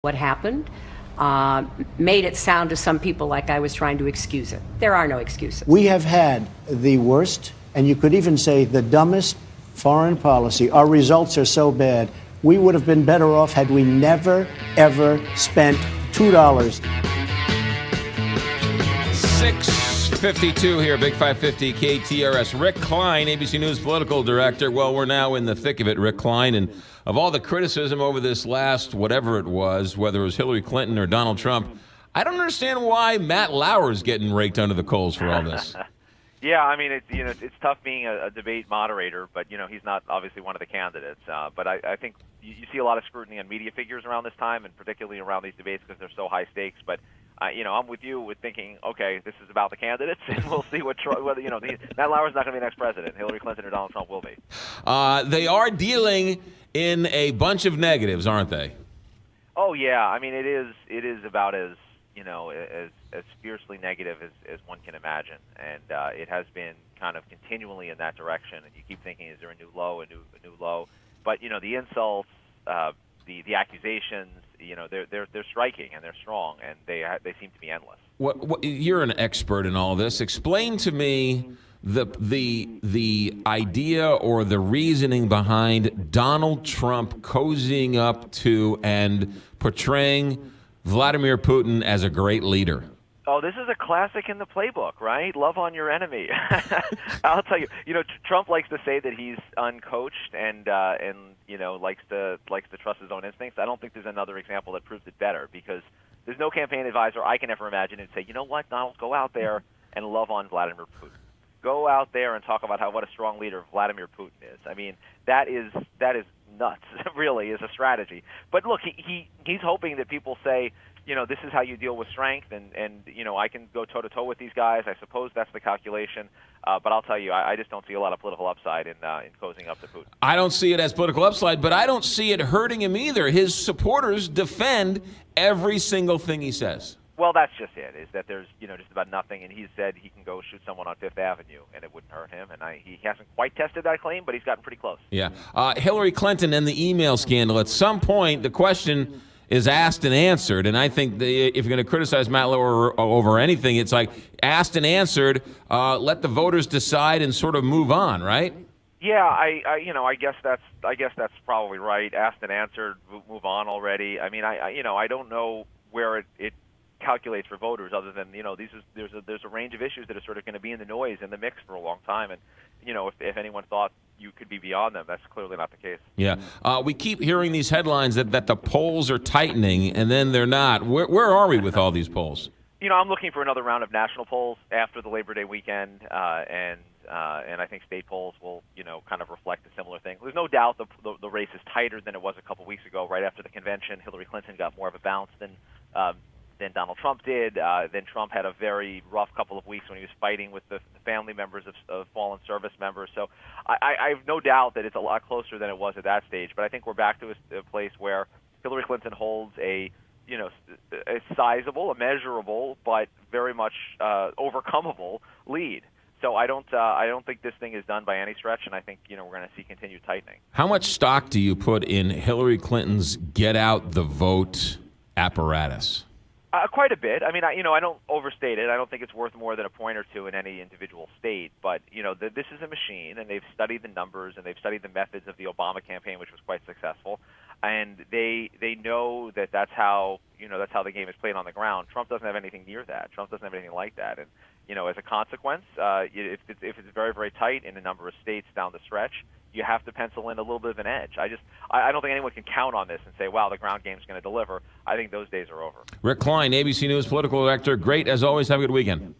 What happened made it sound to some people like I was trying to excuse it. There are no excuses. We have had the worst, and you could even say the dumbest foreign policy. Our results are so bad. We would have been better off had we never, ever spent $2. 6:52 here, Big 550 KTRS. Rick Klein, ABC News political director. Well, we're now in the thick of it, Rick Klein. And of all the criticism over this last whatever it was, whether it was Hillary Clinton or Donald Trump, I don't understand why Matt Lauer is getting raked under the coals for all this. Yeah, I mean, it's tough being a debate moderator, but, he's not obviously one of the candidates. But I think you see a lot of scrutiny on media figures around this time, and particularly around these debates because they're so high stakes. But, I'm with you with thinking, okay, this is about the candidates, and we'll see whether, Matt Lauer's not going to be the next president. Hillary Clinton or Donald Trump will be. They are dealing in a bunch of negatives, aren't they? Oh, yeah. I mean, it is about as fiercely negative as one can imagine, and it has been kind of continually in that direction. And you keep thinking, is there a new low, a new low? But the insults, the accusations, they're striking and they're strong, and they seem to be endless. What you're an expert in all this. Explain to me the idea or the reasoning behind Donald Trump cozying up to and portraying Vladimir Putin as a great leader. Oh, this is a classic in the playbook, right? Love on your enemy. I'll tell you. Trump likes to say that he's uncoached and likes to trust his own instincts. I don't think there's another example that proves it better, because there's no campaign advisor I can ever imagine who'd say, you know what, Donald, go out there and love on Vladimir Putin. Go out there and talk about what a strong leader Vladimir Putin is. I mean, that is nuts. Really, is a strategy. But look, he's hoping that people say, this is how you deal with strength, and I can go toe-to-toe with these guys. I suppose that's the calculation. But I'll tell you, I just don't see a lot of political upside in cozying up to Putin. I don't see it as political upside, but I don't see it hurting him either. His supporters defend every single thing he says. Well, that's just it, is that there's, just about nothing, and he said he can go shoot someone on Fifth Avenue, and it wouldn't hurt him, and he hasn't quite tested that claim, but he's gotten pretty close. Yeah. Hillary Clinton and the email scandal, at some point, the question is asked and answered, and I think if you're going to criticize Matt Lauer over anything, it's like asked and answered, let the voters decide and sort of move on, right? Yeah, I guess that's probably right. Asked and answered, move on already. I mean, I don't know where it calculates for voters, other than there's a range of issues that are sort of going to be in the noise, in the mix for a long time, and if anyone thought you could be beyond them, that's clearly not the case. Yeah, we keep hearing these headlines that the polls are tightening, and then they're not. Where are we with all these polls? I'm looking for another round of national polls after the Labor Day weekend, and I think state polls will kind of reflect a similar thing. There's no doubt the race is tighter than it was a couple weeks ago. Right after the convention, Hillary Clinton got more of a bounce than Donald Trump did. Then Trump had a very rough couple of weeks when he was fighting with the family members of fallen service members. So I have no doubt that it's a lot closer than it was at that stage. But I think we're back to a place where Hillary Clinton holds a sizable, a measurable, but very much overcomable lead. So I don't think this thing is done by any stretch, and I think we're going to see continued tightening. How much stock do you put in Hillary Clinton's get out the vote apparatus? Quite a bit. I mean, I don't overstate it. I don't think it's worth more than a point or two in any individual state. But this is a machine, and they've studied the numbers and they've studied the methods of the Obama campaign, which was quite successful. And they know that that's how the game is played on the ground. Trump doesn't have anything near that. Trump doesn't have anything like that. And as a consequence, if it's very, very tight in a number of states down the stretch, you have to pencil in a little bit of an edge. I don't think anyone can count on this and say, wow, the ground game's going to deliver. I think those days are over. Rick Klein, ABC News political director. Great, as always. Have a good weekend.